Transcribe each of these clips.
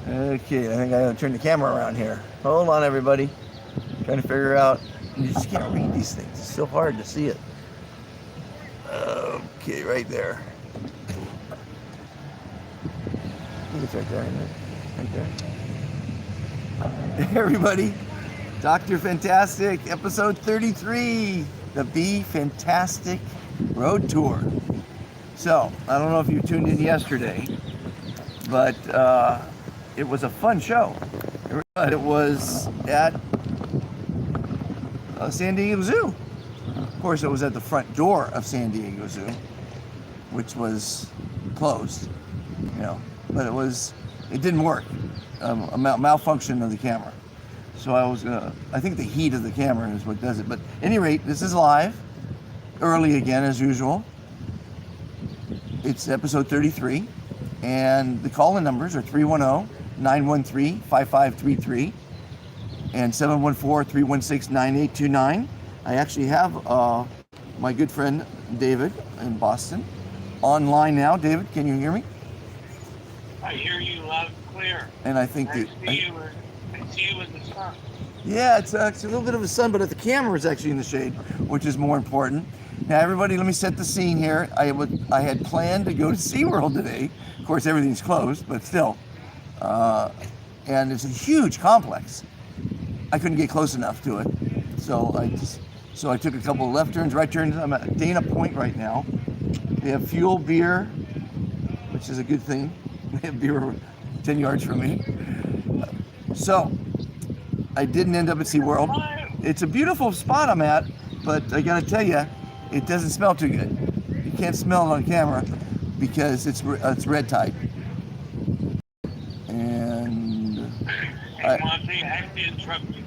Okay, I think I gotta turn the camera around here. Hold on, everybody. Trying to figure out. You just can't read these things. It's so hard to see it. Okay, right there. I think it's right there, isn't it? Right there. Hey, everybody. Dr. Fantastic, episode 33, the Be Fantastic Road Tour. So, I don't know if you tuned in yesterday, but it was a fun show. It was at San Diego Zoo. Of course, it was at the front door of San Diego Zoo, which was closed, but it didn't work. A malfunction of the camera. So I think the heat of the camera is what does it. But at any rate, this is live, early again as usual. It's episode 33, and the call-in numbers are 310-913-5533 and 714-316-9829. I actually have my good friend David in Boston online now. David, can you hear me? I hear you loud and clear. And I think I see you in the sun. Yeah, it's a little bit of a sun, but the camera is actually in the shade, which is more important. Now, everybody, let me set the scene here. I had planned to go to SeaWorld today. Of course, everything's closed, but still. And it's a huge complex. I couldn't get close enough to it, so I took a couple of left turns, right turns. I'm at Dana Point right now. They have fuel, beer, which is a good thing. They have beer 10 yards from me. So I didn't end up at SeaWorld. It's a beautiful spot I'm at, but I gotta tell you, it doesn't smell too good. You can't smell it on camera because it's red tide. And Monty, I have to interrupt you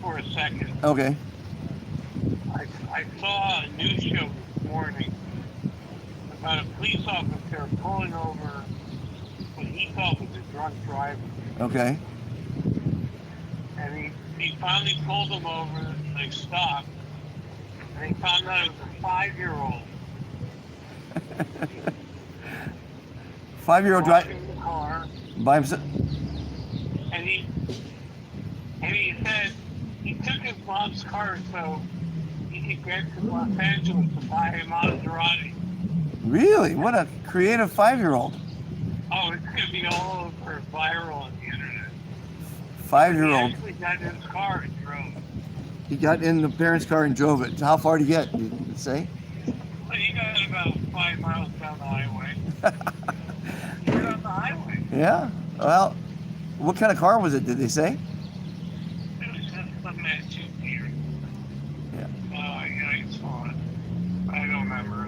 for a second. Okay. I saw a news show this morning about a police officer pulling over what he thought was a drunk driver. Okay. And he finally pulled him over, they stopped, and he found out it was a 5-year-old. 5-year-old driving the car, by himself. and he said he took his mom's car so he could get to Los Angeles to buy a Maserati. Really? What a creative 5-year-old. Oh, it's going to be all over viral on the internet. 5-year-old. He actually got in his car and drove. He got in the parents' car and drove it. How far did he get? Did it say? Well, he got about 5 miles down the highway. He was on the highway. Yeah. Well, what kind of car was it? Did they say? It was just some SUV. Yeah. I saw it. I don't remember.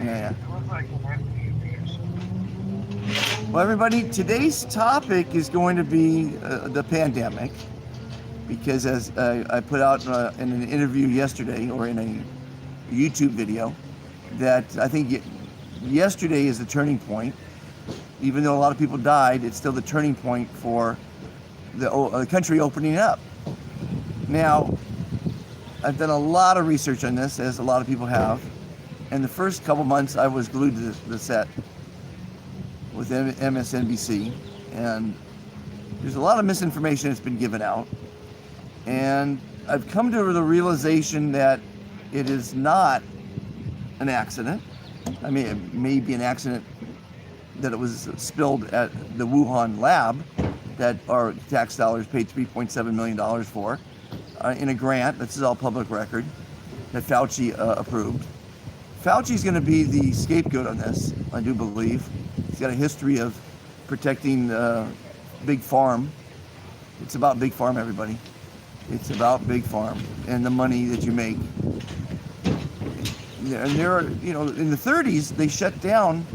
Yeah. It looked like an SUV or something. Well, everybody, today's topic is going to be the pandemic, because as I put out in an interview yesterday, or in a YouTube video, that I think yesterday is the turning point. Even though a lot of people died, it's still the turning point for the country opening up. Now, I've done a lot of research on this, as a lot of people have. And the first couple months, I was glued to the set with MSNBC, and there's a lot of misinformation that's been given out. And I've come to the realization that it is not an accident. I mean, it may be an accident that it was spilled at the Wuhan lab that our tax dollars paid $3.7 million for in a grant. This is all public record that Fauci approved. Fauci's going to be the scapegoat on this, I do believe. He's got a history of protecting Big Farm. It's about Big Farm, everybody. It's about Big Farm and the money that you make. And there are, in the 30s, they shut down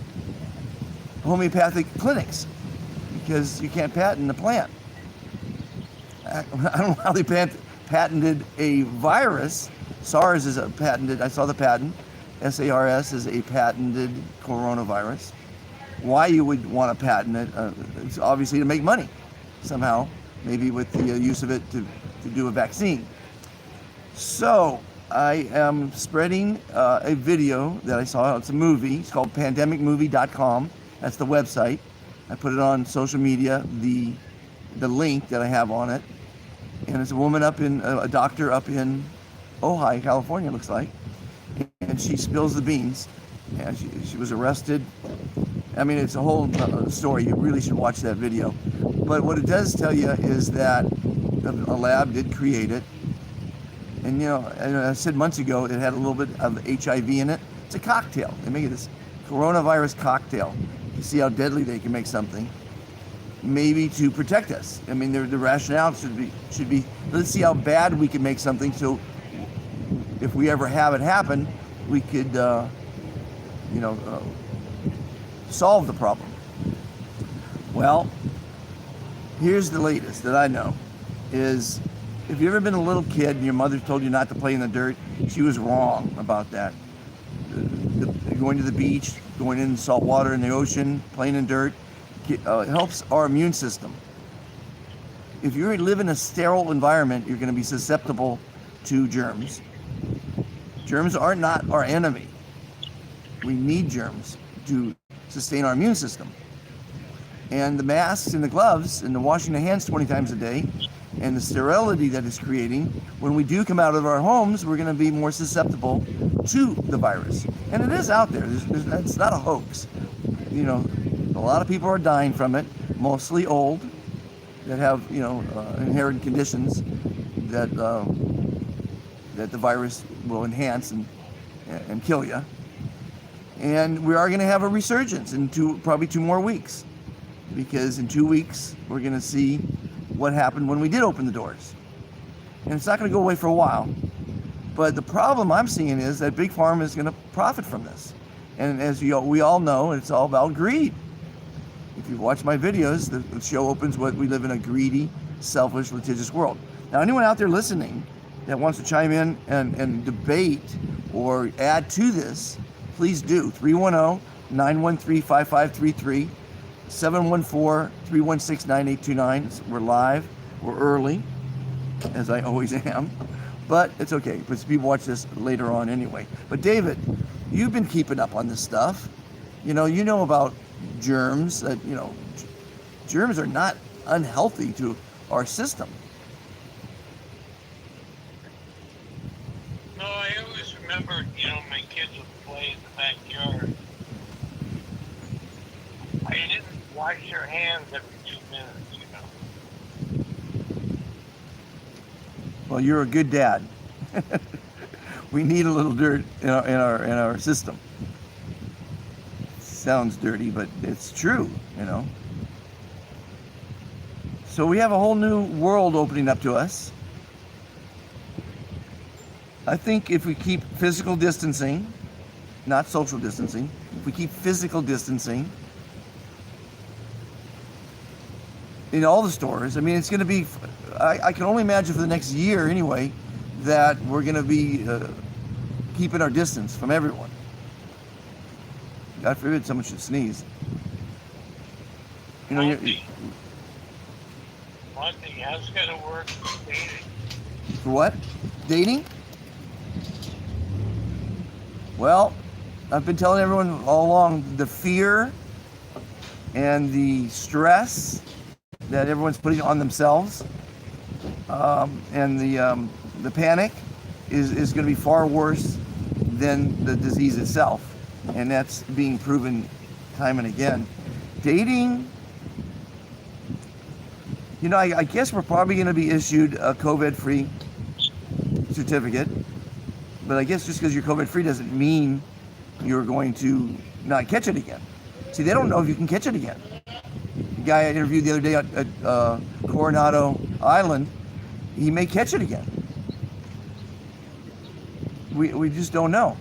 homeopathic clinics because you can't patent the plant. I don't know how they patented a virus. SARS is a patented, I saw the patent. SARS is a patented coronavirus. Why you would want to patent it, it's obviously to make money somehow, maybe with the use of it to do a vaccine. So I am spreading a video that I saw. It's a movie. It's called pandemicmovie.com. That's the website. I put it on social media, the link that I have on it, and it's a woman a doctor up in Ojai, California, looks like, and she spills the beans, and she was arrested. I mean, it's a whole story. You really should watch that video. But what it does tell you is that a lab did create it. And, you know, I said months ago, it had a little bit of HIV in it. It's a cocktail. They make it this coronavirus cocktail. You see how deadly they can make something. Maybe to protect us. I mean, the rationale should be, let's see how bad we can make something so if we ever have it happen, we could, solve the problem. Well, here's the latest that I know is, if you've ever been a little kid and your mother told you not to play in the dirt, she was wrong about that. Going to the beach, going in salt water in the ocean, playing in dirt, it helps our immune system. If you live in a sterile environment, you're going to be susceptible to germs. Germs are not our enemy. We need germs to sustain our immune system. And the masks and the gloves and the washing the hands 20 times a day and the sterility that it's creating, when we do come out of our homes, we're going to be more susceptible to the virus. And it is out there. It's not a hoax. You know, a lot of people are dying from it, mostly old, that have, inherent conditions that that the virus will enhance and kill you. And we are going to have a resurgence in probably 2 more weeks, because in 2 weeks we're going to see what happened when we did open the doors. And it's not going to go away for a while. But the problem I'm seeing is that Big Pharma is going to profit from this. And as we all know, it's all about greed. If you watch my videos, the show opens with, we live in a greedy, selfish, litigious world. Now, anyone out there listening that wants to chime in and debate or add to this, please do. 310-913-5533, 714-316-9829. We're live. We're early, as I always am. But it's okay, because people watch this later on anyway. But David, you've been keeping up on this stuff. You know about germs. Germs are not unhealthy to our system. No, I always remember, my kids would play in the backyard. I didn't wash your hands every 2 minutes, Well, you're a good dad. We need a little dirt in our system. Sounds dirty, but it's true, So we have a whole new world opening up to us. I think if we keep physical distancing, not social distancing, if we keep physical distancing in all the stores, I mean, it's going to be, I can only imagine for the next year anyway, that we're going to be keeping our distance from everyone. God forbid someone should sneeze. One thing has got to work for dating. For what? Dating? Well, I've been telling everyone all along, the fear and the stress that everyone's putting on themselves, and the panic is going to be far worse than the disease itself, and that's being proven time and again. Dating, I guess we're probably going to be issued a COVID-free certificate, but I guess just because you're COVID-free doesn't mean you're going to not catch it again. See, they don't know if you can catch it again. The guy I interviewed the other day at Coronado Island, he may catch it again. We just don't know.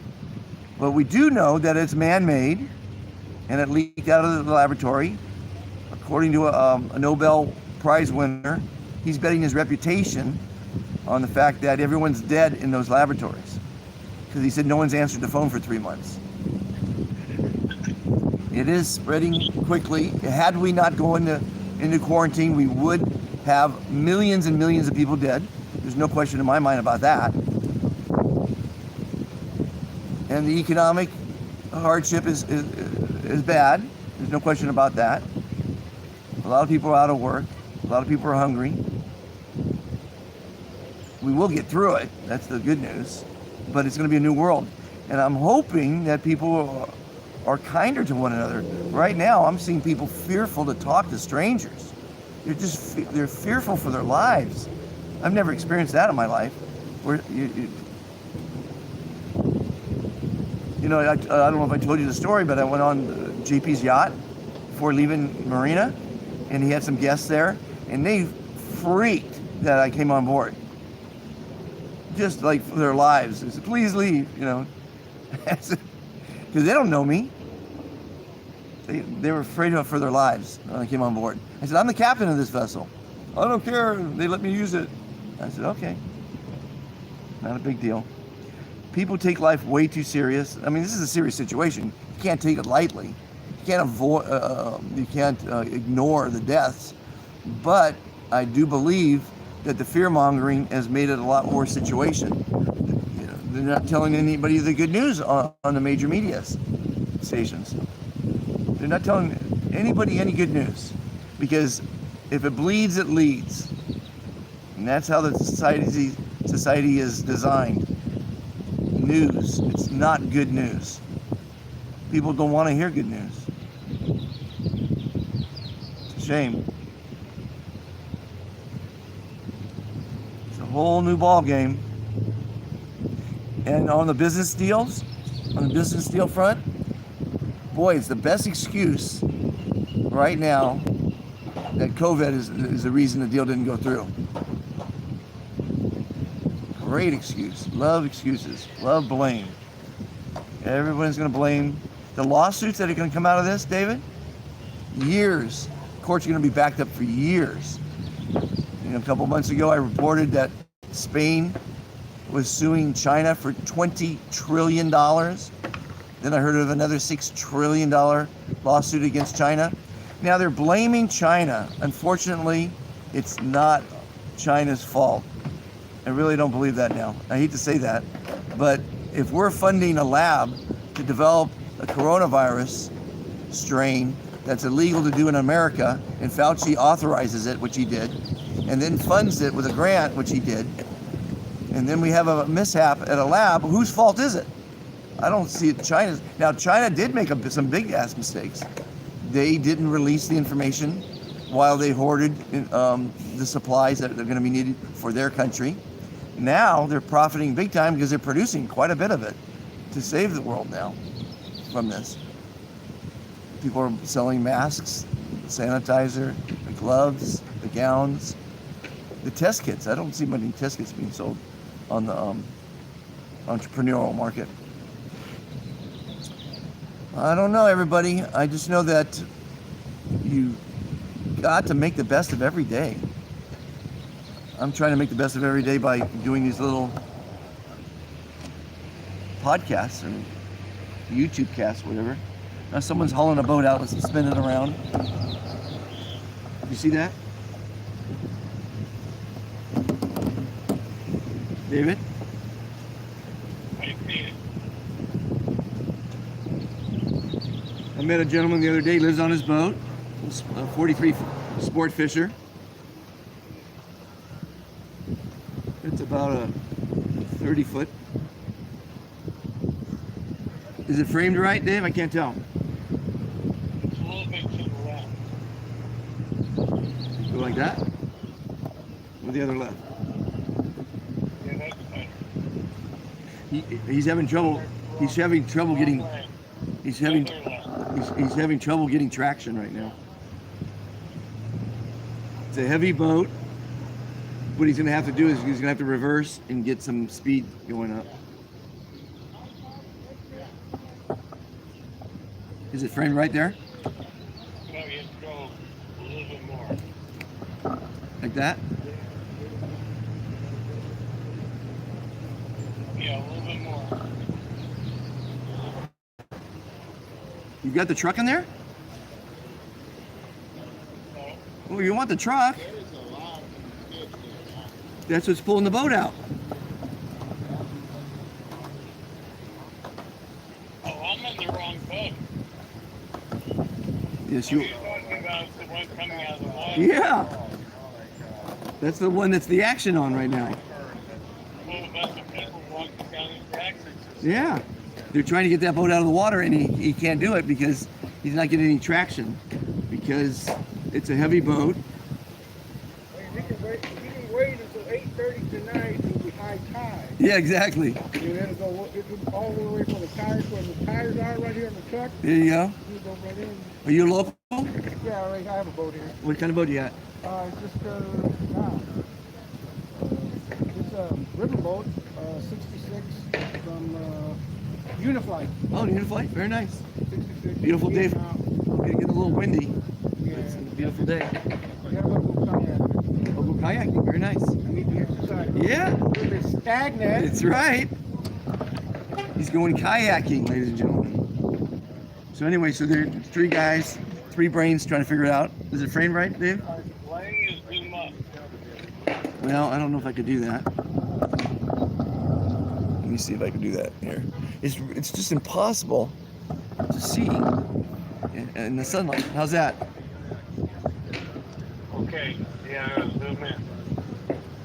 But we do know that it's man-made, and it leaked out of the laboratory. According to a Nobel Prize winner, he's betting his reputation on the fact that everyone's dead in those laboratories, because he said no one's answered the phone for 3 months. It is spreading quickly. Had we not gone into quarantine, we would have millions and millions of people dead. There's no question in my mind about that. And the economic hardship is bad. There's no question about that. A lot of people are out of work. A lot of people are hungry. We will get through it. That's the good news. But it's going to be a new world. And I'm hoping that people are kinder to one another. Right now, I'm seeing people fearful to talk to strangers. They're fearful for their lives. I've never experienced that in my life. Where I don't know if I told you the story, but I went on JP's yacht before leaving Marina, and he had some guests there, and they freaked that I came on board. Just like for their lives. They said, please leave, because they don't know me. They were afraid for their lives when I came on board. I said, I'm the captain of this vessel. I don't care. They let me use it. I said, okay. Not a big deal. People take life way too serious. I mean, this is a serious situation. You can't take it lightly. You can't ignore the deaths. But I do believe that the fear-mongering has made it a lot worse situation. They're not telling anybody the good news on the major media stations. They're not telling anybody any good news, because if it bleeds, it leads. And that's how the society is designed. News, it's not good news. People don't want to hear good news. It's a shame. It's a whole new ball game. And on the business deal front, boy, it's the best excuse right now that COVID is the reason the deal didn't go through. Great excuse. Love excuses. Love blame. Everyone's going to blame. The lawsuits that are going to come out of this, David, years. Courts are going to be backed up for years. A couple months ago, I reported that Spain was suing China for $20 trillion. Then I heard of another $6 trillion lawsuit against China. Now they're blaming China. Unfortunately, it's not China's fault. I really don't believe that now. I hate to say that, but if we're funding a lab to develop a coronavirus strain that's illegal to do in America, and Fauci authorizes it, which he did, and then funds it with a grant, which he did, and then we have a mishap at a lab, whose fault is it? I don't see it China's. Now, China did make some big-ass mistakes. They didn't release the information while they hoarded the supplies that are going to be needed for their country. Now they're profiting big time because they're producing quite a bit of it to save the world now from this. People are selling masks, sanitizer, the gloves, the gowns, the test kits. I don't see many test kits being sold on the entrepreneurial market. I don't know, everybody. I just know that you got to make the best of every day. I'm trying to make the best of every day by doing these little podcasts or YouTube casts, whatever. Now someone's hauling a boat out. Let's spin it around. You see that? David? I see it. I met a gentleman the other day, lives on his boat, a 43 sport fisher. It's about a 30 foot. Is it framed right, Dave? I can't tell. It's a little bit to the left. Go like that? Or the other left? Yeah, that's better. He's having trouble. He's having trouble getting. He's having trouble getting traction right now. It's a heavy boat. What he's going to have to do is he's going to have to reverse and get some speed going up. Is it framed right there? No, you have to go a little bit more. Like that? Yeah, a little bit more. You got the truck in there? No. Oh, you want the truck? That's what's pulling the boat out. Oh, I'm on the wrong boat. Yes, Are you. you talking about the one coming out of the water. Yeah. That's the one that's the action on right now. What about the people walking down the tracks? Yeah. They're trying to get that boat out of the water, and he can't do it because he's not getting any traction because it's a heavy boat. He can wait until 8:30 tonight to be high tide. Yeah, exactly. And then it'll go all the way from the tires where the tires are right here on the truck. There you go. You go right in. Are you local? Yeah, I have a boat here. What kind of boat do you got? It's just it's a river boat, 66 from Uniflight. Oh, Uniflight. Very nice. 66. Beautiful day. It's Yeah. gonna get a little windy. Yeah. It's a beautiful day. Yeah, but we'll kayak. Oh, go kayaking. Very nice. I need the exercise. Yeah. A little bit stagnant. That's right. He's going kayaking, ladies and gentlemen. So anyway, so there are 3 guys, 3 brains trying to figure it out. Is it framed right, Dave? Why don't you zoom up? Well, I don't know if I could do that. Let me see if I can do that here. It's just impossible to see in the sunlight. How's that? Okay, yeah, zoom in.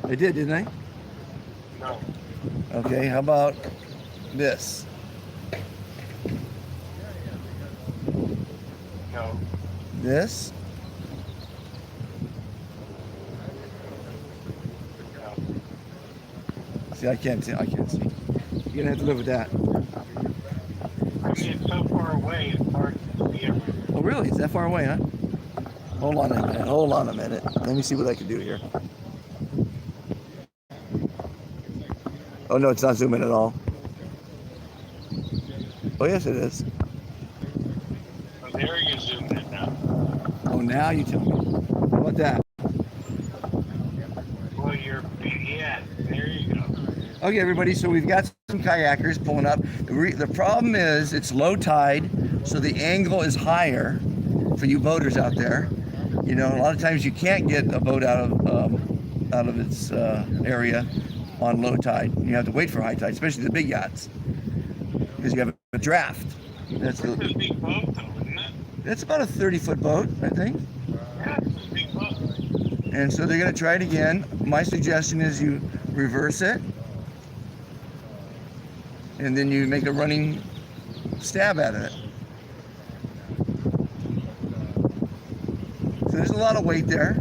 I did, didn't I? No. Okay, how about this? No. This? No. See, I can't see. You're gonna have to live with that. I mean, it's so far away, it's hard to see everything. Oh, really? It's that far away, huh? Hold on a minute. Let me see what I can do here. Oh, no, it's not zooming at all. Oh, yes, it is. Oh, there you zoomed in now. Oh, now you tell me. How about that? Well, yeah, there you go. Okay, everybody, so we've got some kayakers pulling up. The problem is it's low tide, so the angle is higher for you boaters out there. You know, a lot of times you can't get a boat out of its area on low tide. You have to wait for high tide, especially the big yachts, because you have a draft. It's a big boat, though, isn't it? That's about a 30-foot boat, I think. Yeah, it's a big boat. And so they're going to try it again. My suggestion is you reverse it, and then you make a running stab at it. So there's a lot of weight there.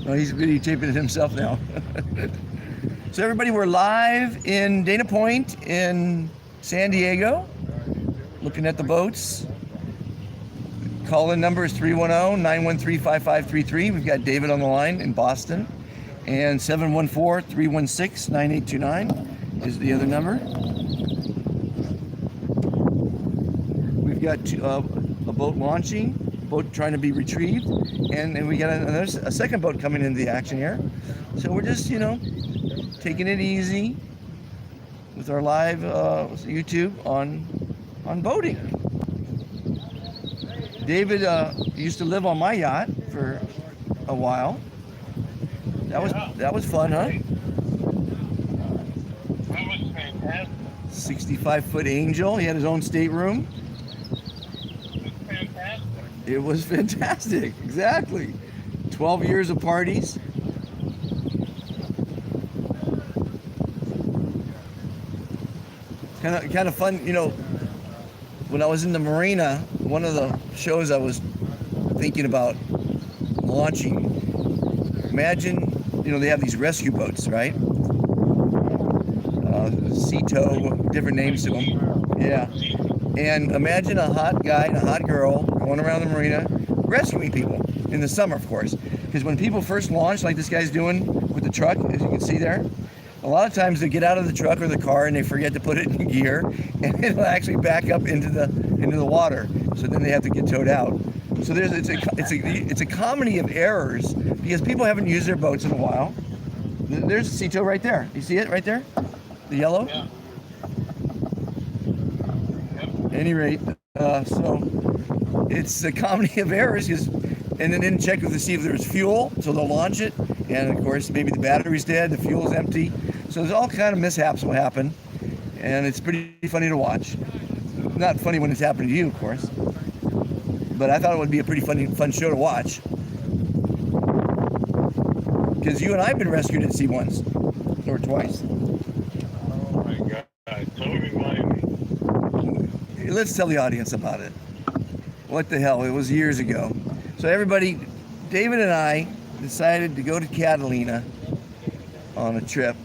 Oh, he's videotaping it himself now. So everybody, we're live in Dana Point in San Diego, looking at the boats. Call-in number is 310-913-5533. We've got David on the line in Boston. And 714-316-9829 is the other number. We've got a boat launching, a boat trying to be retrieved, and we got a second boat coming into the action here. So we're just, taking it easy with our live YouTube on boating. David used to live on my yacht for a while. That was fun, huh? That was fantastic. 65-foot Angel. He had his own stateroom. It was fantastic. It was fantastic. Exactly. 12 years of parties. Kind of fun, when I was in the marina, one of the shows I was thinking about launching, imagine, they have these rescue boats, right? Sea tow, different names to them. Yeah. And imagine a hot guy and a hot girl going around the marina rescuing people in the summer, of course. Because when people first launch, like this guy's doing with the truck, as you can see there, a lot of times they get out of the truck or the car and they forget to put it in gear, and it'll actually back up into the water. So then they have to get towed out. So it's a comedy of errors because people haven't used their boats in a while. There's a sea tow right there. You see it right there? The yellow? Yeah. At any rate, so it's a comedy of errors and then didn't check to see if there's fuel, so they'll launch it. And of course, maybe the battery's dead, the fuel's empty. So there's all kind of mishaps will happen, and it's pretty funny to watch. Not funny when it's happening to you, of course. But I thought it would be a pretty fun show to watch. Because you and I have been rescued at sea once. Or twice. Oh my God. Don't remind me. Let's tell the audience about it. What the hell? It was years ago. So everybody, David and I decided to go to Catalina on a trip.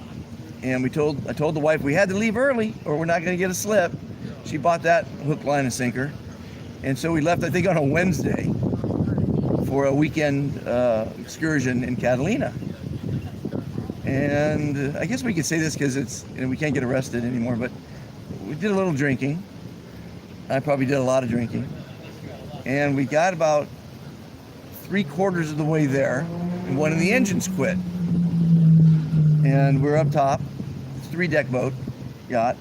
And I told the wife we had to leave early or we're not going to get a slip. She bought that hook, line, and sinker. And so we left, I think, on a Wednesday for a weekend excursion in Catalina. And I guess we could say this because we can't get arrested anymore, but we did a little drinking. I probably did a lot of drinking. And we got about 3/4 of the way there, and one of the engines quit. And we're up top, 3-deck boat, yacht.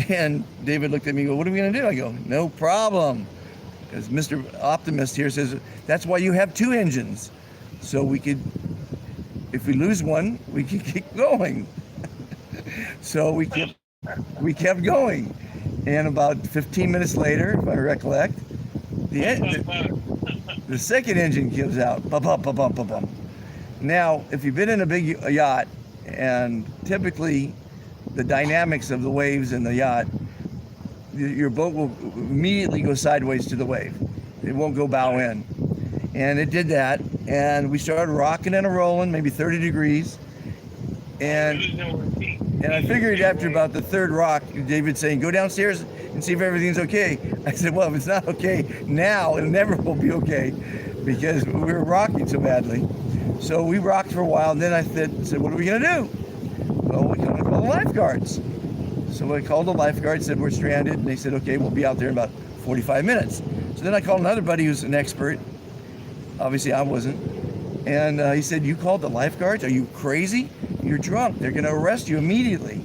And David looked at me and go, what are we going to do? I go, no problem. Because Mr. Optimist here says, that's why you have 2 engines. So we could, if we lose one, we can keep going. So we kept going. And about 15 minutes later, if I recollect, the second engine gives out. Ba-bum. Now, if you've been in a big yacht, and typically the dynamics of the waves in the yacht, your boat will immediately go sideways to the wave. It won't go bow in. And it did that, and we started rocking and rolling, maybe 30 degrees. And I figured after about the 3rd rock, David saying, go downstairs and see if everything's okay. I said, well, if it's not okay now, it never will be okay because we were rocking so badly. So we rocked for a while, and then I said, what are we going to do? Well, we're going to call the lifeguards. So I called the lifeguards, said we're stranded, and they said, okay, we'll be out there in about 45 minutes. So then I called another buddy who's an expert. Obviously, I wasn't. And he said, you called the lifeguards? Are you crazy? You're drunk. They're going to arrest you immediately.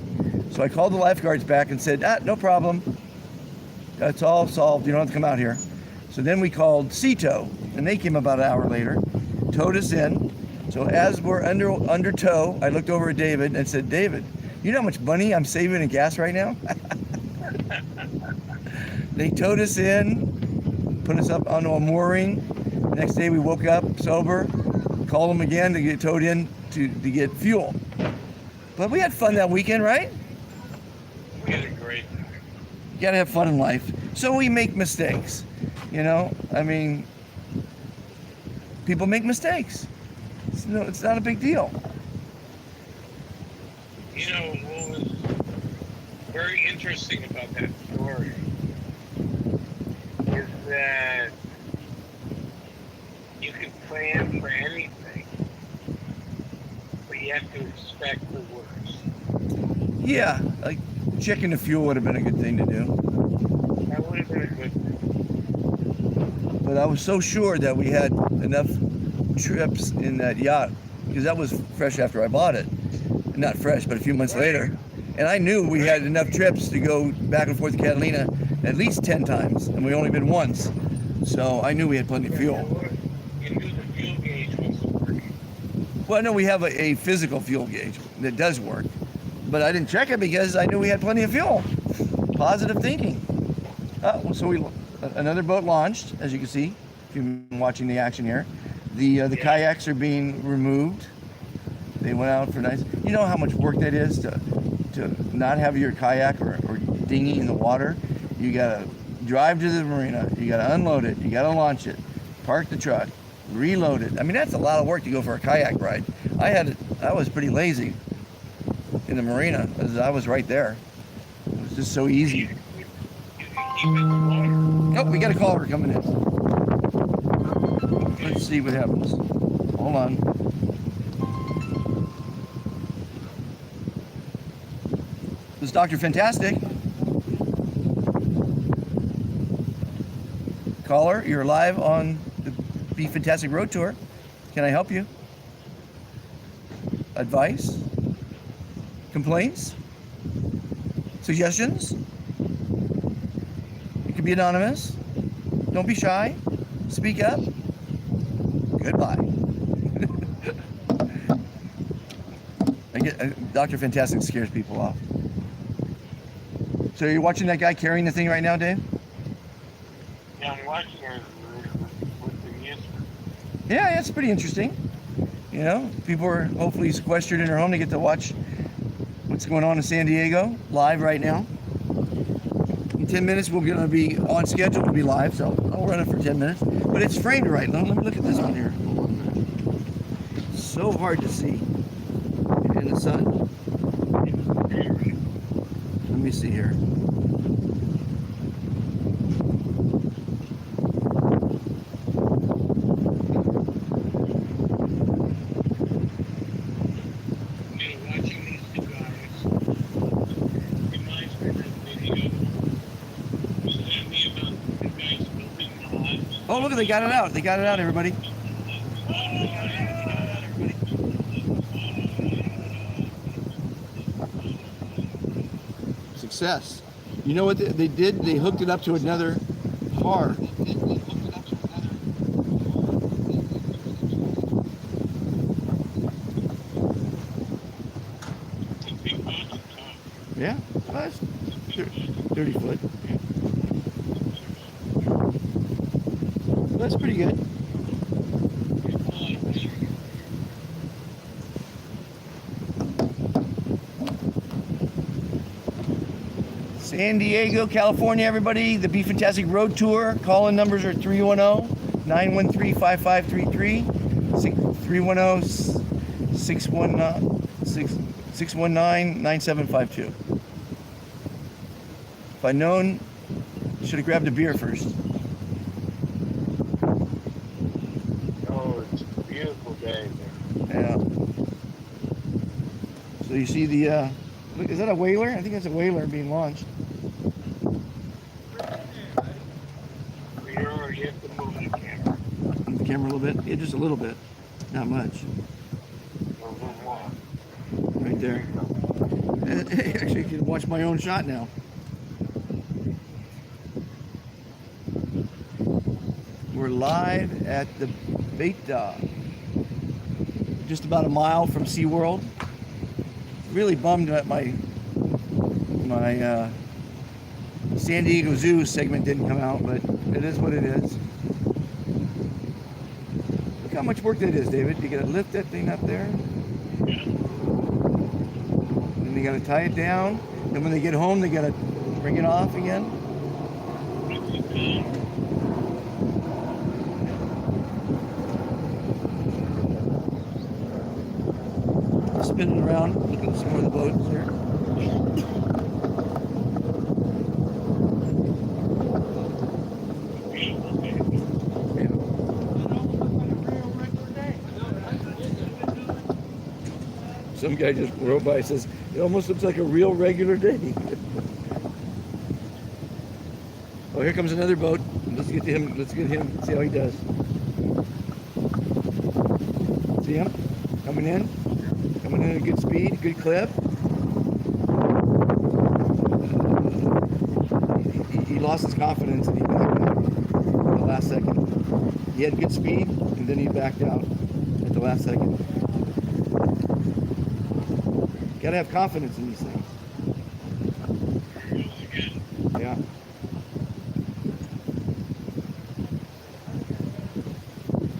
So I called the lifeguards back and said, no problem. It's all solved. You don't have to come out here. So then we called Sea Tow, and they came about an hour later, towed us in. So as we're under tow, I looked over at David and said, David, you know how much money I'm saving in gas right now? They towed us in, put us up onto a mooring. The next day we woke up sober, called them again to get towed in to get fuel. But we had fun that weekend, right? We had a great time. You gotta have fun in life. So we make mistakes, I mean, people make mistakes. It's not a big deal. What was very interesting about that story is that you can plan for anything, but you have to expect the worst. Yeah, like checking the fuel would have been a good thing to do. That would have been a good thing. But I was so sure that we had enough trips in that yacht, because that was fresh after I bought it. Not fresh, but a few months later. And I knew we had enough trips to go back and forth to Catalina at least 10 times, and we only been once. So I knew we had plenty of fuel. You knew the fuel gauge wasn't working. Well, no, we have a physical fuel gauge that does work, but I didn't check it because I knew we had plenty of fuel. Positive thinking. So another boat launched, as you can see, if you've been watching the action here. The kayaks are being removed. They went out for nice. You know how much work that is to not have your kayak or dinghy in the water. You gotta drive to the marina. You gotta unload it. You gotta launch it. Park the truck. Reload it. I mean, that's a lot of work to go for a kayak ride. I was pretty lazy in the marina because I was right there. It was just so easy. You can keep it in the water. Oh, we got a caller coming in. Let's see what happens. Hold on. This is Dr. Fantastic. Caller, you're live on the Be Fantastic Road Tour. Can I help you? Advice? Complaints? Suggestions? You can be anonymous. Don't be shy. Speak up. Goodbye. Dr. Fantastic scares people off. So you're watching that guy carrying the thing right now, Dave? Yeah, I'm watching it with the music. Yeah, it's pretty interesting. You know, people are hopefully sequestered in their home to get to watch what's going on in San Diego live right now. In 10 minutes, we're going to be on schedule to be live, so I'll run it for 10 minutes. But it's framed right. Let me look at this one here. It's so hard to see in the sun. Let me see here. Oh, look, they got it out. They got it out, everybody. Success. You know what they did? They hooked it up to another car. Yeah, well, that's 30 foot. That's pretty good. San Diego, California, everybody. The Be Fantastic Road Tour. Call-in numbers are 310-913-5533, 310-619-9752. If I'd known, should have grabbed a beer first. Oh, it's a beautiful day there. Yeah. So you see the, look, is that a whaler? I think that's a whaler being launched. You have to move the camera. Move the camera a little bit? Yeah, just a little bit. Not much. Right there. Actually, I can watch my own shot now. We're live at the Beta, just about a mile from SeaWorld. Really bummed that my San Diego Zoo segment didn't come out, but it is what it is. Look how much work that is, David. You gotta lift that thing up there. And they gotta tie it down. Then when they get home, they gotta bring it off again. Spinning around, looking at some more of the boats here. Some guy just rode by and says, it almost looks like a real regular day. Oh, here comes another boat. Let's get him, see how he does. See him? Coming in at a good speed, good clip. He lost his confidence and he backed out at the last second. He had good speed and then he backed out at the last second. Gotta have confidence in these things. Yeah.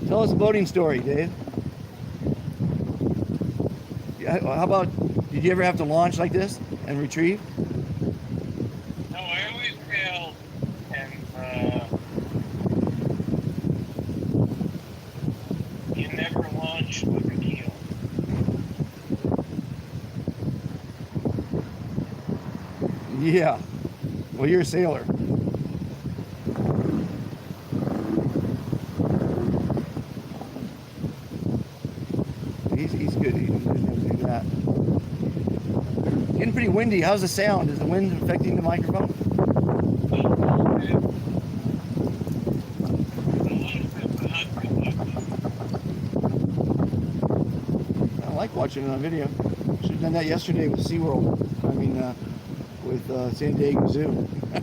Tell us a boating story, Dave. How about, did you ever have to launch like this and retrieve? No, I always failed, and you never launch with a keel. Yeah. Well, you're a sailor. He's good. He doesn't do that. Getting pretty windy. How's the sound? Is the wind affecting the microphone? I like watching it on video. Should have done that yesterday with SeaWorld. I mean, with San Diego Zoo. So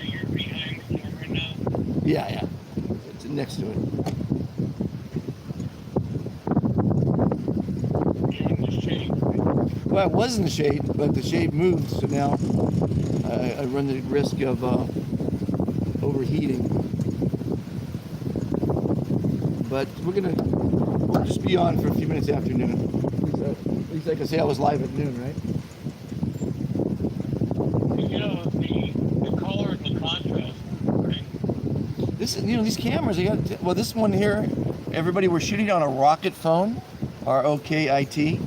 you're behind the camera now? Yeah. It's next to it. You're in the shade. Well, it was in the shade, but the shade moved, so now I run the risk of overheating. But we'll just be on for a few minutes after noon. At least I can say I was live at noon, right? You know, the color and the contrast, right? These cameras, well, this one here, everybody, we're shooting on a Rocket phone, R-O-K-I-T.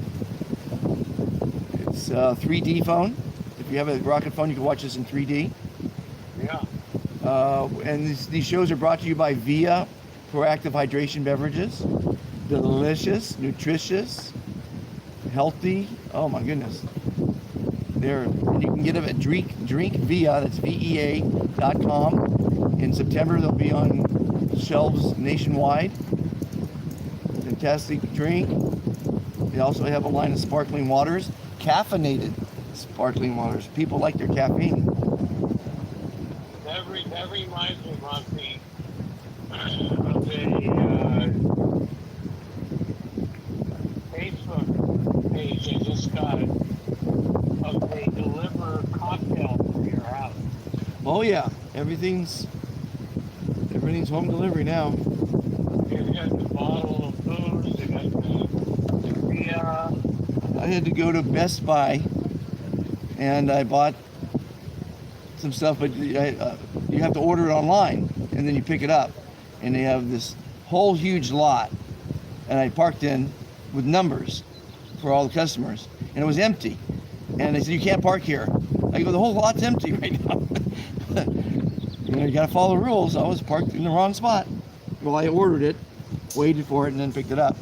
It's a 3D phone. If you have a Rocket phone, you can watch this in 3D. Yeah. And these shows are brought to you by Via Proactive Hydration Beverages. Delicious, nutritious, healthy. Oh my goodness. And you can get them at drinkvia, that's VEA.com. In September, they'll be on shelves nationwide. Fantastic drink. They also have a line of sparkling waters, caffeinated sparkling waters. People like their caffeine. That reminds me, Monty, of a Facebook page I just got of they deliver cocktails to your house. Oh yeah, everything's home delivery now. They've got the bottle of booze, they got the beer. I had to go to Best Buy and I bought some stuff, but you have to order it online and then you pick it up. And they have this whole huge lot, and I parked in with numbers for all the customers, and it was empty. And they said, you can't park here. I go, the whole lot's empty right now. You gotta follow the rules. I was parked in the wrong spot. Well, I ordered it, waited for it, and then picked it up.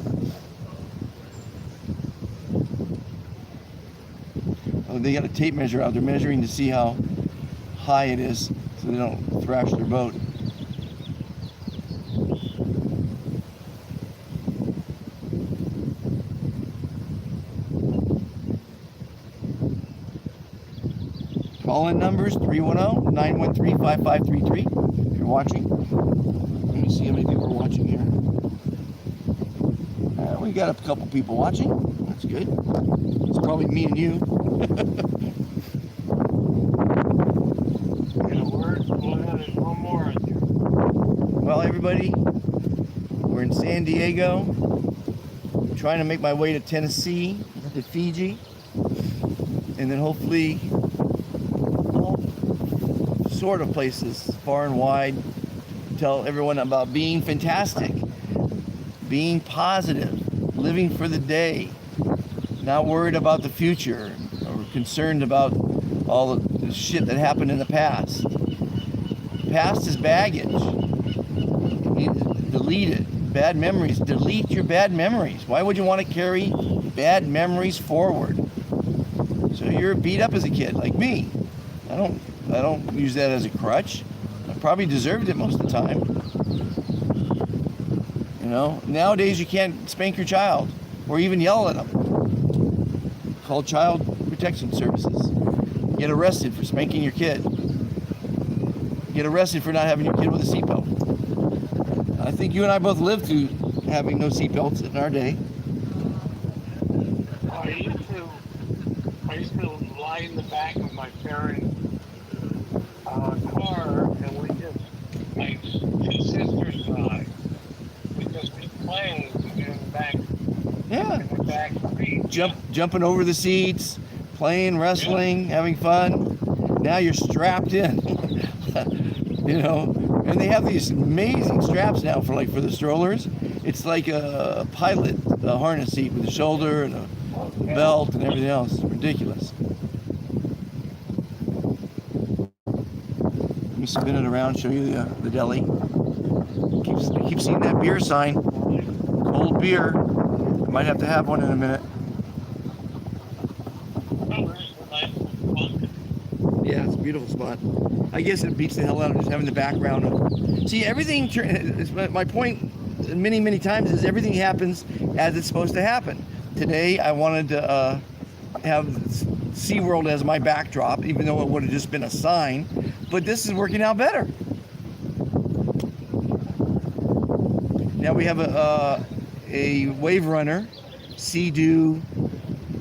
Oh, they got a tape measure out. They're measuring to see how high it is so they don't thrash their boat. Call-in numbers 310-913-5533 if you're watching. Let me see how many people are watching here. We got a couple people watching. That's good. It's probably me and you. There's one more. Well, everybody, we're in San Diego. I'm trying to make my way to Tennessee, to Fiji, and then hopefully all sort of places far and wide. Tell everyone about being fantastic, being positive, living for the day, not worried about the future or concerned about all the shit that happened in the past. Past is baggage. You need to delete it. Bad memories. Delete your bad memories. Why would you want to carry bad memories forward? So you're beat up as a kid, like me. I don't use that as a crutch. I probably deserved it most of the time. You know, nowadays you can't spank your child or even yell at them. Call Child Protection Services. Get arrested for spanking your kid. Get arrested for not having your kid with a seatbelt. I think you and I both lived through having no seatbelts in our day. I used to lie in the back of my parents' car, and we just, like two sisters and I, we just be playing in the back. Yeah. In the back seat. Jumping over the seats, playing, wrestling, having fun. Now you're strapped in. You know, and they have these amazing straps now for the strollers. It's like a pilot harness seat with a shoulder and a belt and everything else. It's ridiculous. Let me spin it around, show you the deli. I keep seeing that beer sign. Cold beer. I might have to have one in a minute. Yeah, it's a beautiful spot. I guess it beats the hell out of just having the background of. See, everything. My point, many, many times, is everything happens as it's supposed to happen. Today, I wanted to have SeaWorld as my backdrop, even though it would have just been a sign. But this is working out better. Now we have a wave runner, Sea-Doo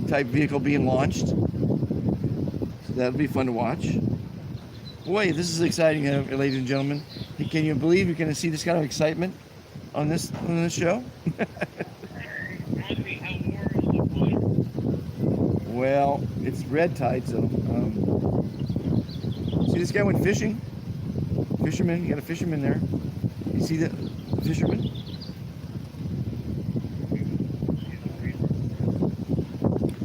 type vehicle being launched. So that'll be fun to watch. Boy, this is exciting, ladies and gentlemen. Can you believe you're going to see this kind of excitement on this show? Well, it's red tide, so see, this guy went fishing. Fisherman, you got a fisherman there. You see the fisherman?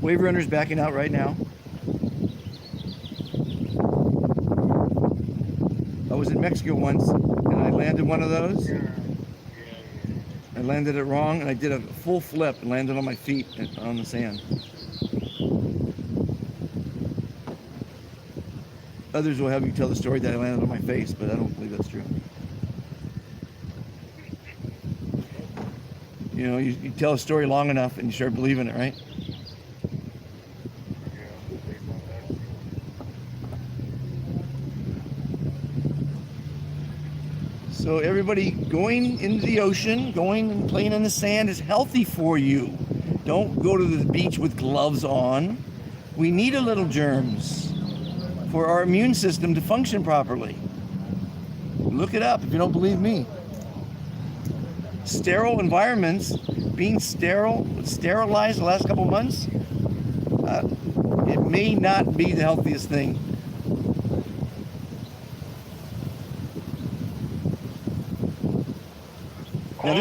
Wave runner's backing out right now. I was in Mexico once and I landed one of those. I landed it wrong and I did a full flip and landed on my feet on the sand. Others will have you tell the story that I landed on my face, but I don't believe that's true. You know, you tell a story long enough and you start believing it, right? So everybody, going into the ocean, going and playing in the sand is healthy for you. Don't go to the beach with gloves on. We need a little germs for our immune system to function properly. Look it up if you don't believe me. Sterile environments, being sterilized the last couple months, it may not be the healthiest thing. Now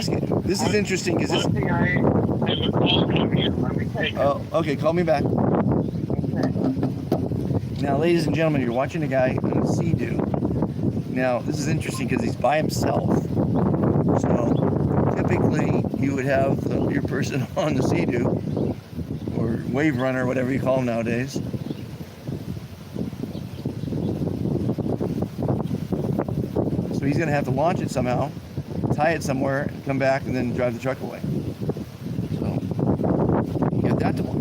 this is interesting because this. I have a call coming here. Let me take it. Oh, okay. Call me back. Now, ladies and gentlemen, you're watching a guy on a Sea-Doo. Now, this is interesting because he's by himself. So, typically, you would have your person on the Sea-Doo, or wave runner, whatever you call them nowadays. So he's going to have to launch it somehow, tie it somewhere, and come back, and then drive the truck away. So, you got that to watch.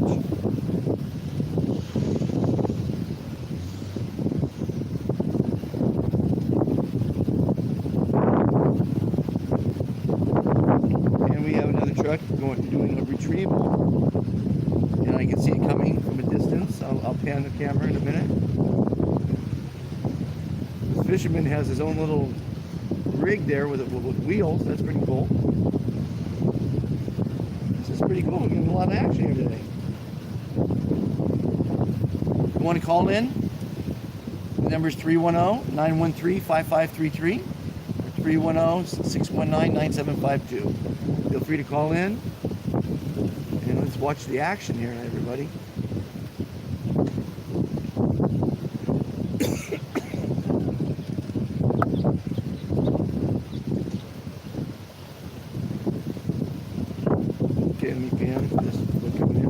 Truck doing a retrieval, and I can see it coming from a distance. I'll pan the camera in a minute. This fisherman has his own little rig there with wheels. That's pretty cool. This is pretty cool. We're getting a lot of action here today. You want to call in? The number is 310-913-5533 or 310-619-9752. Feel free to call in, and let's watch the action here, everybody. Okay, let me pan this. Look coming in.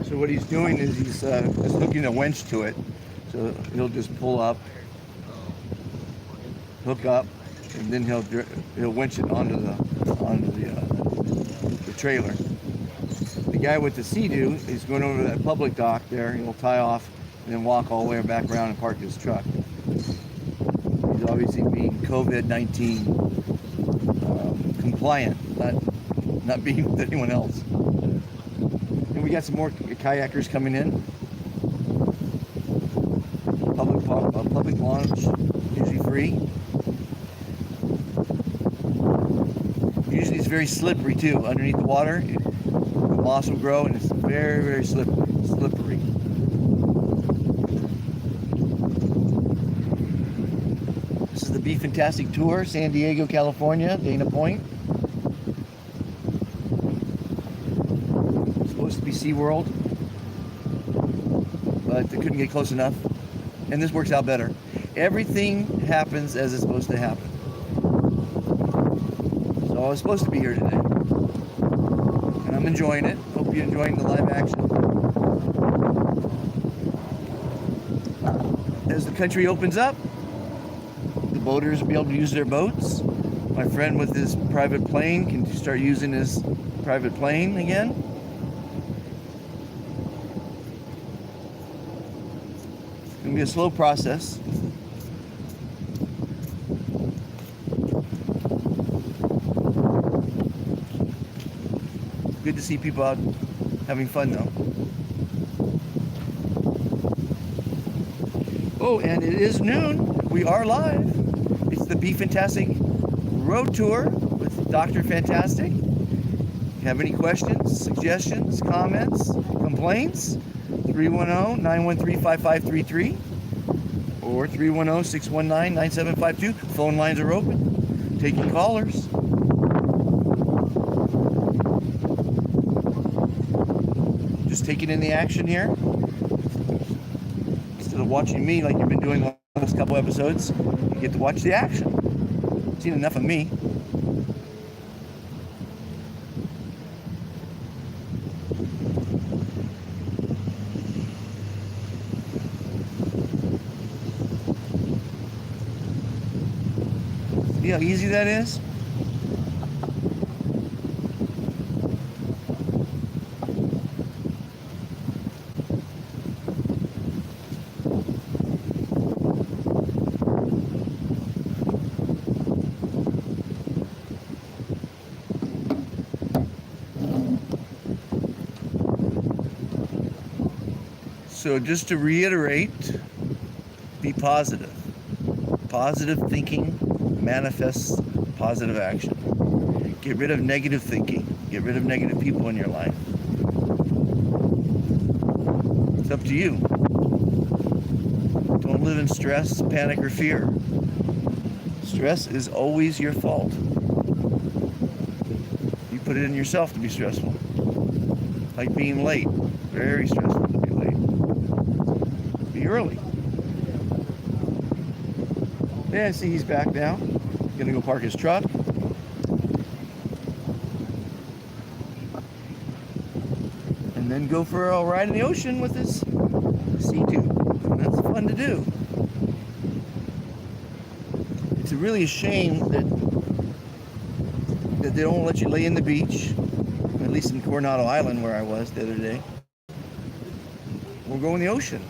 So what he's doing is he's hooking a winch to it. So he'll just pull up, hook up, and then he'll winch it onto the trailer. The guy with the Sea-Doo is going over to that public dock there. He'll tie off and then walk all the way back around and park his truck. He's obviously being COVID-19 compliant, not being with anyone else. And we got some more kayakers coming in. Public launch, usually free. Usually it's very slippery too. Underneath the water, the moss will grow, and it's very, very slippery. This is the Be Fantastic Tour, San Diego, California, Dana Point. It's supposed to be SeaWorld, but they couldn't get close enough. And this works out better. Everything happens as it's supposed to happen. So I was supposed to be here today. And I'm enjoying it. Hope you're enjoying the live action. As the country opens up, the boaters will be able to use their boats. My friend with his private plane can start using his private plane again. It's going to be a slow process. Good to see people out having fun though. Oh, and it is noon. We are live. It's the Be Fantastic Road Tour with Dr. Fantastic. If you have any questions, suggestions, comments, complaints, 310-913-5533 or 310-619-9752. Phone lines are open. Taking callers. Just taking in the action here. Instead of watching me like you've been doing the last couple episodes, you get to watch the action. You've seen enough of me. See how easy that is? So just to reiterate, be positive. Positive thinking manifests positive action. Get rid of negative thinking. Get rid of negative people in your life. It's up to you. Don't live in stress, panic, or fear. Stress is always your fault. You put it in yourself to be stressful. Like being late. Very stressful to be late. Be early. Yeah, I see he's back now. Gonna go park his truck. And then go for a ride in the ocean with his Sea-Doo. That's fun to do. It's really a shame that they don't let you lay in the beach, at least in Coronado Island where I was the other day. We'll go in the ocean.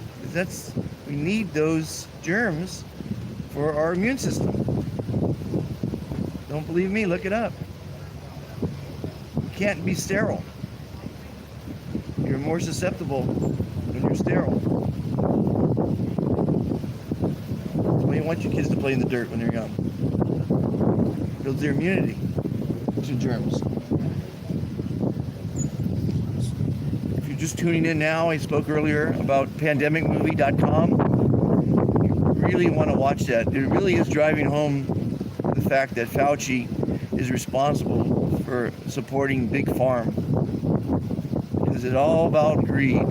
We need those germs for our immune system. Don't believe me? Look it up. You can't be sterile. You're more susceptible when you're sterile. That's why you want your kids to play in the dirt when they're young. Builds their immunity to germs. If you're just tuning in now, I spoke earlier about pandemicmovie.com. You really want to watch that. It really is driving home the fact that Fauci is responsible for supporting Big Farm. Because it's all about greed.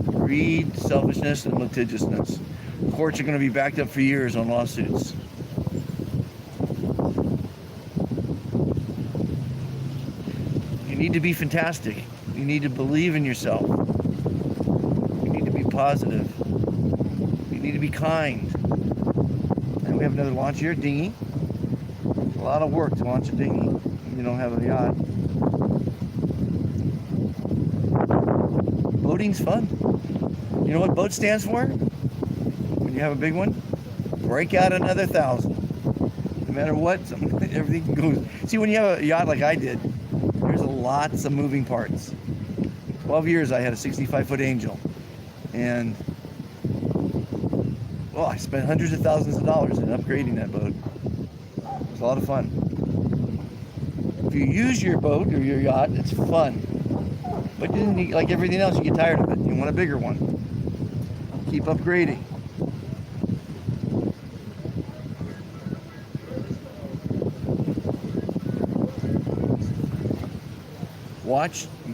Greed, selfishness, and litigiousness. Courts are going to be backed up for years on lawsuits. You need to be fantastic. You need to believe in yourself. You need to be positive. You need to be kind. And we have another launch here, dinghy. It's a lot of work to launch a dinghy when you don't have a yacht. Boating's fun. You know what boat stands for? When you have a big one? Break out another 1,000. No matter what, everything goes. See, when you have a yacht like I did, there's lots of moving parts. 12 years I had a 65-foot Angel. And, well, I spent hundreds of thousands of dollars in upgrading that boat. It was a lot of fun. If you use your boat or your yacht, it's fun. But then, like everything else, you get tired of it. You want a bigger one. Keep upgrading.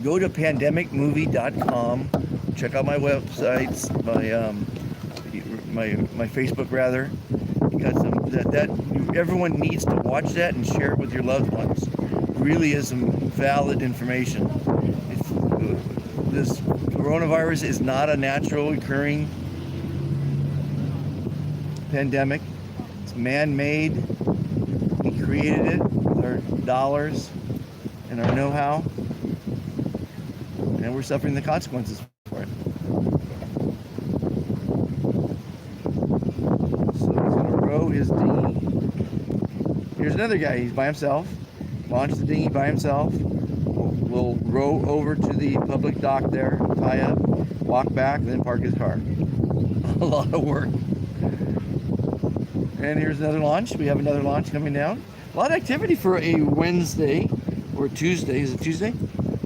Go to pandemicmovie.com. Check out my websites, my Facebook rather. You got some that everyone needs to watch that and share it with your loved ones. It really is some valid information. This coronavirus is not a natural occurring pandemic. It's man-made. We created it with our dollars and our know-how, and we're suffering the consequences for it. So he's going to row his dinghy. Here's another guy. He's by himself. Launched the dinghy by himself. We'll row over to the public dock there, tie up, walk back, and then park his car. A lot of work. And here's another launch. We have another launch coming down. A lot of activity for a Wednesday or Tuesday. Is it Tuesday?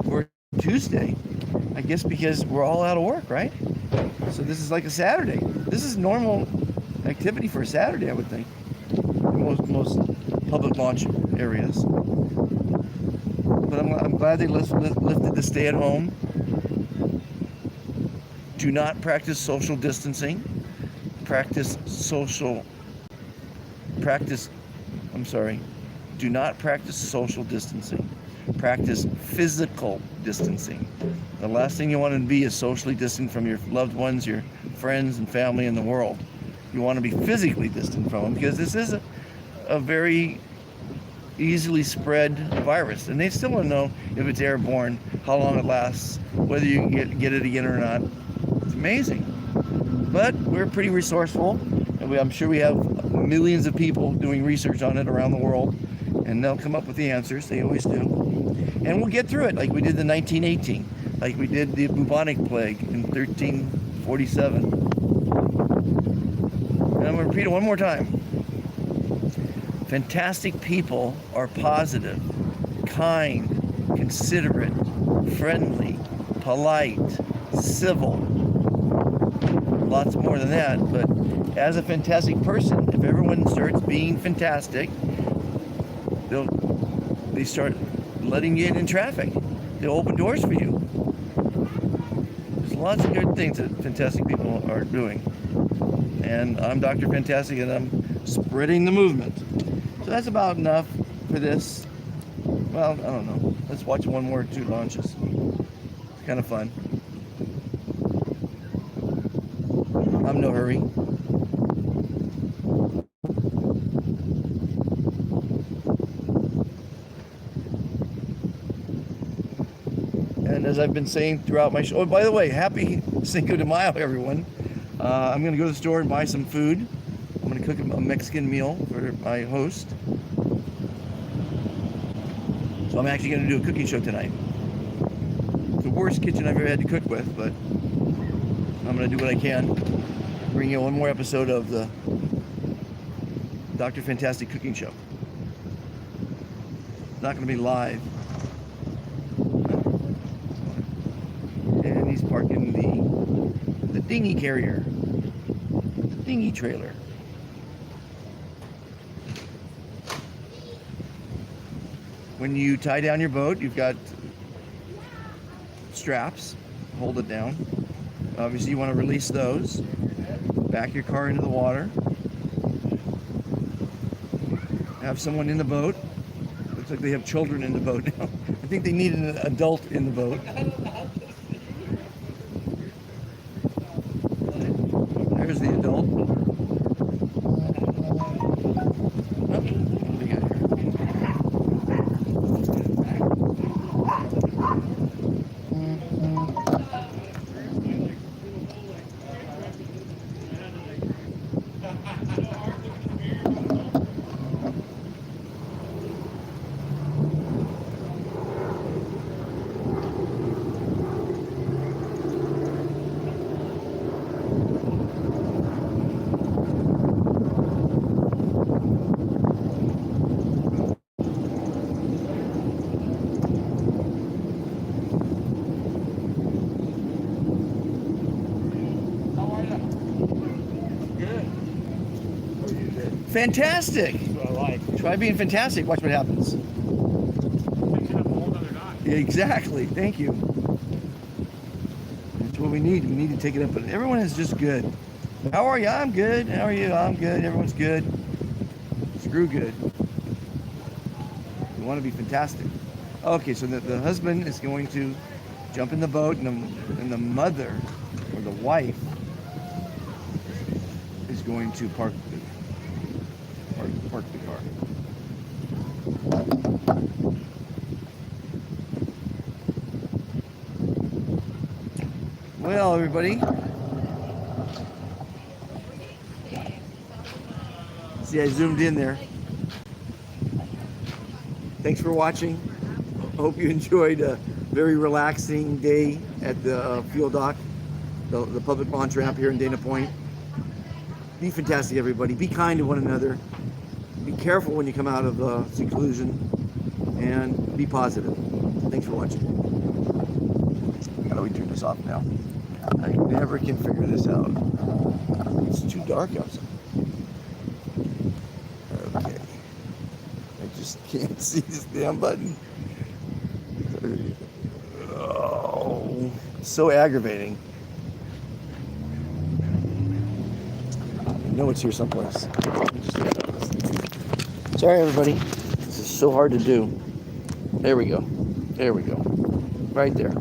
Or Tuesday. I guess because we're all out of work, right? So this is like a Saturday. This is normal activity for a Saturday, I would think. Most public launch areas. But I'm glad they lifted the stay at home. Do not practice social distancing. Do not practice social distancing. Practice physical distancing. The last thing you want to be is socially distant from your loved ones, your friends and family in the world. You want to be physically distant from them, because this is a very easily spread virus, and they still don't know if it's airborne, how long it lasts, whether you can get it again or not. It's amazing. But we're pretty resourceful, and I'm sure we have millions of people doing research on it around the world, and they'll come up with the answers. They always do. And we'll get through it like we did in 1918, like we did the bubonic plague in 1347. And I'm going to repeat it one more time. Fantastic people are positive, kind, considerate, friendly, polite, civil. Lots more than that, but as a fantastic person, if everyone starts being fantastic, they start letting you in traffic. They'll open doors for you. There's lots of good things that fantastic people are doing. And I'm Dr. Fantastic, and I'm spreading the movement. So that's about enough for this. Well, I don't know. Let's watch one more 2 launches. It's kind of fun. I'm in no hurry. And as I've been saying throughout my show, oh, by the way, happy Cinco de Mayo, everyone. I'm going to go to the store and buy some food. I'm going to cook a Mexican meal for my host. So I'm actually going to do a cooking show tonight. It's the worst kitchen I've ever had to cook with, but I'm going to do what I can. Bring you one more episode of the Dr. Fantastic Cooking Show. It's not going to be live. And he's parking the dinghy carrier, the dinghy trailer. When you tie down your boat, you've got straps, hold it down. Obviously you want to release those. Back your car into the water. Have someone in the boat. Looks like they have children in the boat now. I think they need an adult in the boat. There's the adult. Oh, what do we got here? Fantastic. That's what I like. Try being fantastic. Watch what happens. Makes it a whole other notch. Exactly. Thank you. That's what we need. We need to take it up. But everyone is just good. How are you? I'm good. How are you? I'm good. Everyone's good. Screw good. We want to be fantastic. Okay, so the husband is going to jump in the boat, and the mother or the wife is going to park the car. Well, everybody. See, I zoomed in there. Thanks for watching. I hope you enjoyed a very relaxing day at the fuel dock, the public launch ramp here in Dana Point. Be fantastic, everybody. Be kind to one another. Be careful when you come out of seclusion, and be positive. Thanks for watching. How do we turn this off now? I never can figure this out. It's too dark outside. Okay. I just can't see this damn button. Oh, so aggravating. I know it's here someplace. Sorry, everybody. This is so hard to do. There we go. There we go. Right there.